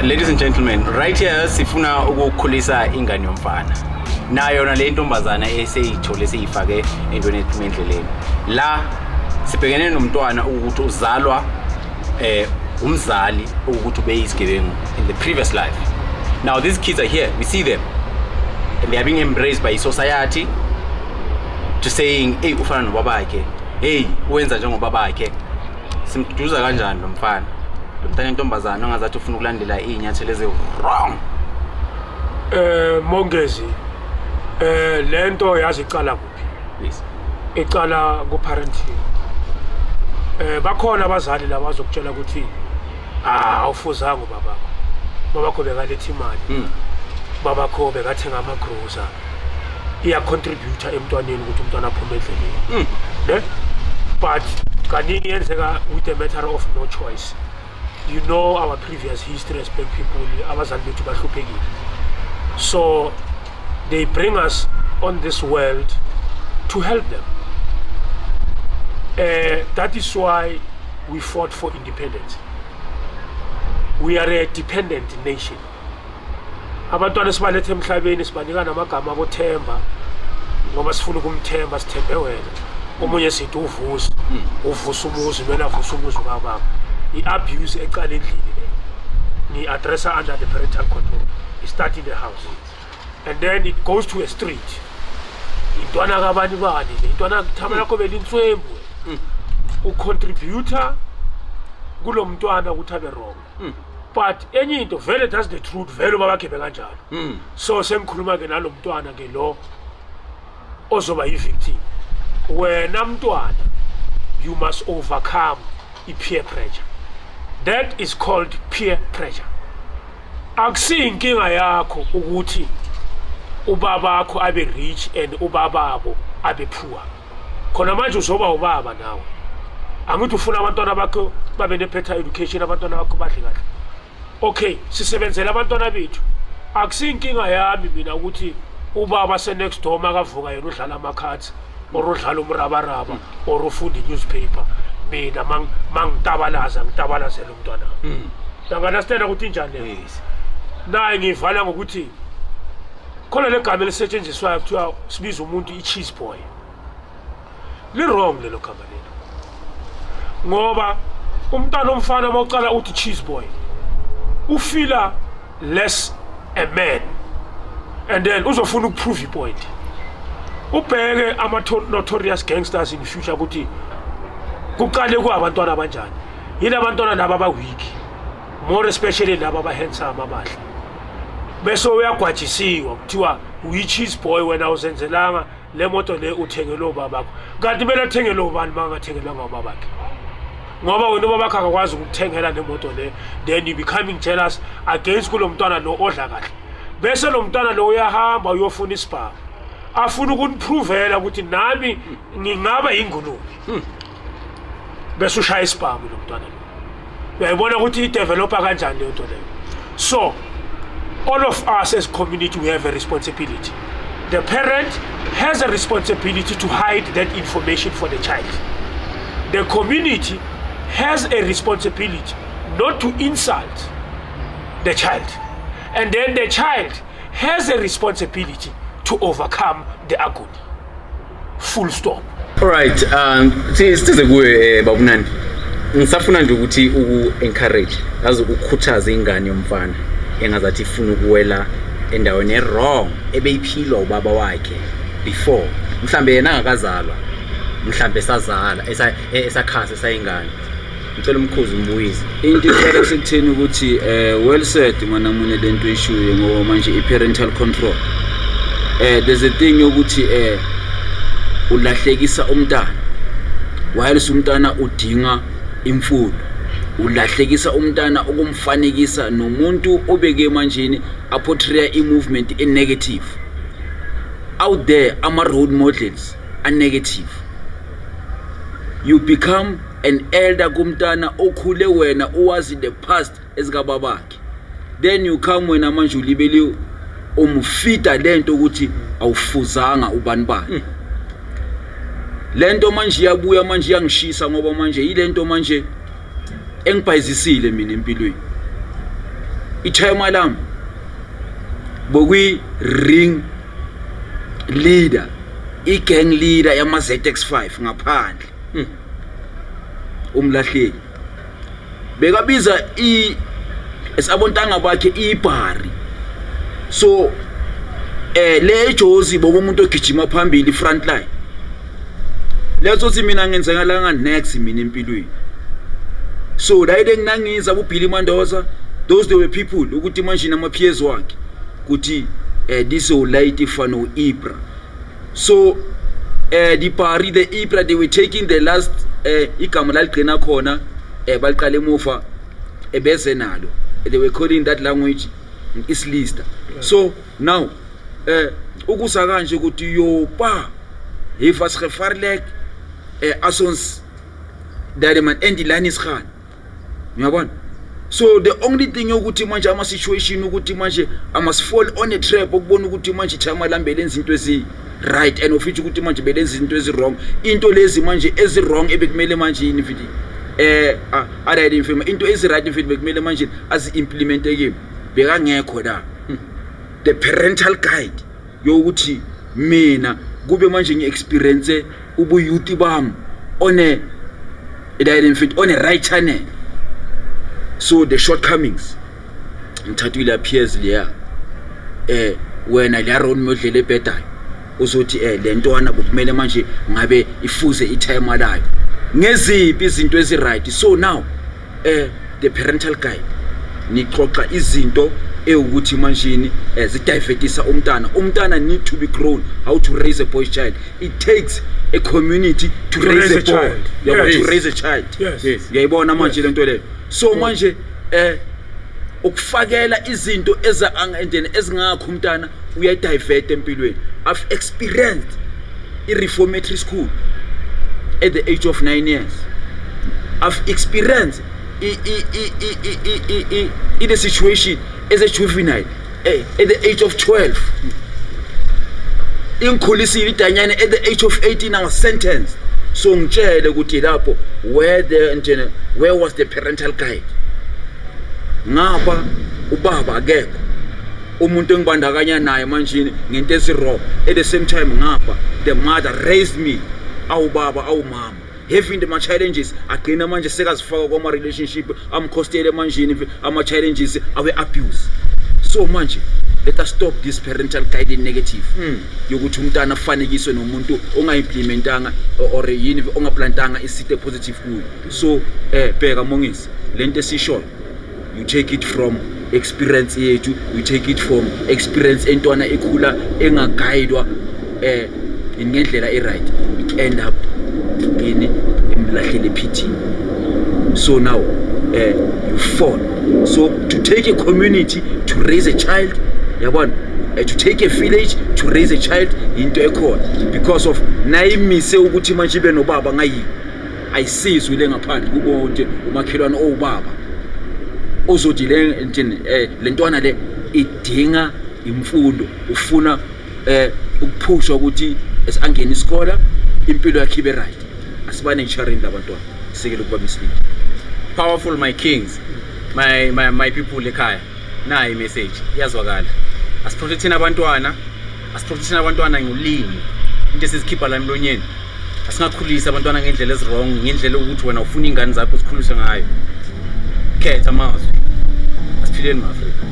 Ladies and gentlemen, right here sifuna ukukhulisa ingane yomfana. Nayo na le ntombazana eseyithole seyifake entweni ephumendleleni. La sibhekene nomntwana ukuthi uzalwa umzali ukuthi ube isigebengu in the previous life. Now these kids are here, we see them. And they are being embraced by society to saying, hey, ufana nobabakhe. Hey, uwenza njengobabakhe. Simduduza kanjani lo mfana? Lo mntana intombazana ongazathi ufuna ukulandela izinyathelo ezi wrong. Mongezi. Lento yazi iqala kuphi? Please. Iqala ku parenting. Bakhona abazali laba bazokutshela ukuthi awufuzanga babakho. Babakho bekaletha imali. Babakho bekathenga amagrosa. Iya contribute emntwaneni ukuthi umntwana aphume endleleni. Ne? But kaningi yenzeka with a matter of no choice. You know our previous history as black people, abazali bethu bahluphekile. So they bring us on this world to help them. That is why we fought for independence. We are a dependent nation. Abantwana sibalethe emhlabeni sibanika namagama abothemba ngoba sifuna ukumthemba sithembe wena. Omunye sithi uvusa umuzi wena vusa umuzi kababa. I-abuse eqala endlini le. Ni addressa under the parental control. It starts in the house. And then it goes to a street. Intwana kabani bani le. Intwana thama lakho belintswembu. Ucontributor kulo mntwana ukuthi abe wrong. But enye into vele that's the truth vele babakhe kanjalo. So sengikhuluma ke nalo mntwana ke lo ozoba yi-victim. Wena mntwana, you must overcome peer pressure. That is called peer pressure. Akusinkinga yakho ukuthi ubabakho abe rich and ubababo abe poor. Khona manje uzoba ubaba nawe. Angithi ufuna abantwana bakho babe ne-better education, abantwana bakho badle kahle. Okay, sisebenzela abantwana bethu. Akusinkinga yami mina ukuthi ubaba se-next door makavuka yena udlala ama-cards or udlala umrabaraba or ufunda i-newspaper. Mina mangitabalaza ngitabalazela umntwana. Understand ukuthi njani le? Naye ngivala ngokuthi khona le gama elisetshenziswayo kuthiwa sibiza umuntu i-cheese boy. Li wrong lelo gama lelo. Ngoba umntwana omfana mawuqala uthi cheese boy ufila less a man, and then uzofuna ukuprove point. Ubheke ama-notorious gangsters in the future ukuthi kuqale kuabantwana abanjani. Yini abantwana laba abaweak, more especially laba abahandsome abahle. Bese uyagwajisiwa kuthiwa uyi-cheese boy wena uzenzelanga le moto le uthengele ubabakho. Kanti kumele athengele ubani bangathengelanga ubabakhe? Ngoba wena ubabakho akakwazi ukukuthengela le moto le, then you becoming jealous against kulo mntwana lo odla kahle. Bese lo mntwana lo uyahamba uyofuna isibhamu. Afuna ukuniprovela ukuthi nami ngingaba ingulube. Bese ushaya isibhamu lo mntwana lo. Uyayibona ukuthi i-developer kanjani le nto leyo. So all of us as community, we have a responsibility. The parent has a responsibility to hide that information for the child. The community has a responsibility not to insult the child. And then the child has a responsibility to overcome the agony. Full stop. Alright, size kuwe babunani. Ngisafuna nje ukuthi encourage, yazi ukukhuthaza ingane yomfana engazathi ifuna ukuwela endaweni wrong ebeyiphilwa ubaba wakhe before. Mhlambe yena angakazalwa, mhlambe esazala, esakhasa esayingane. Ngicela umkhuzi umbuyise. Into iqala sekutheni ukuthi well said mana mune lento ishuye ngoba manje i-parental control. There's a thing yokuthi ulahlekisa umntana. While umntana udinga imfundo. Ulahlekisa umntana ukumfanekisa nomuntu obeke manjeni aportray i-movement e-negative. Out there ama role models are negative. You become an elder kumntana okhule wena owazi the past ezikababakhe. Then you come wena manje ulibeli umfita lento ukuthi awufuzanga ubani bani. Lento manje yabuya manje yangishisa ngoba manje yilento manje engibhayizisile mina empilweni. i-time alarm bokuyi ring leader, i-gang leader yama ZX5 ngaphandle. Umlahleki bekabiza esabontanga bakhe ibhari. So le Jozi bokumuntu ogijima phambili front line. Letho thi mina ngenzakalanga next mina empilweni. So la ile nginangiza uBilly Mandoza, those they were people ukuthi manje nama peers wakhe ukuthi this will light ifano Ibra. So the party the Ibra they were taking the last igama laligcina khona baliqala emuva ebeze nalo. They were calling that language Islista. So now ukusa kanje ukuthi yo pa he was gevaarlik asons that man endilani isgaan. Uyabona? So the only thing ukuthi manje ama situation ukuthi manje I must fall on a trap ukubona ukuthi manje chama lambele izinto ezi right and ofithi ukuthi manje belenza izinto ezi wrong. Into lezi manje ezi wrong ebekumele manje yini mfiti ada infirma into ezi right mfiti bekumele manje as implementeke bekangekho la. The parental guide yokuthi mina kube manje ngiexperience ubu youth bam on a right channel. So the shortcomings ngithathile appears leya wena la role model ebhedayo uzothi le ntwana kumele manje ngabe ifuze i-time alayo ngeziphi izinto ezi right. So now the parental guide nixoxa izinto ukuthi manjini zidivertisa umntana need to be grown how to raise a boy child. It takes a community to raise a child. To raise a child. Yes. Uyayibona manje lento leyo. So manje ukufakela izinto ezingakho umntana uyadivert empilweni. I've experienced a reformatory school at the age of 9 years. I've experienced in a situation as a juvenile at the age of 12. Inkhulisile idanyane at the age of 18 I was sentenced. So ngitshele ukuthi lapho where was the parental guide? Ngapha ubaba akekho. Umuntu engibandakanya naye manje ngento eziro. At the same time ngapha the mother raised me awubaba awumama. Having the challenges agcina manje sekazifaka kwama relationship amkhostele manje ama challenges awe abuse. So manje let us stop this parental guide negative yokuthi umntana afanekiswe nomuntu ongayimplementanga or yini ongaplantanga isite positive kuyo. So bheka mongisi lento esisho you take it from experience yethu, you take it from experience entwana ekhula engaguidwa ngendlela right, it end up in emlahlele pity. So now you fall. So to take a community to raise a child, to take a village to raise a child into a call because of nayimise ukuthi manje ibe nobaba ngayi ayisizwe le ngaphandle kubo nje umakhelwane obaba ozothi le ntwana le idinga imfundo ufuna ukuphushwa ukuthi esangena isikole impilo yakhe ibe right. Asibane ngisharini labantwana sekele ukuba mislead. Powerful my kings, my people ekhaya. Na i message iyazwakala. Asiprotecting abantwana, ngolimi. Into esizikhipha la emlonyeni. Asingakhulisa abantwana ngendlela ezwrong, ngendlela ukuthi wena ufuna ingane zakho zikhuliswe ngayo. Khetha amazwi. Asiphileni ma Afrika.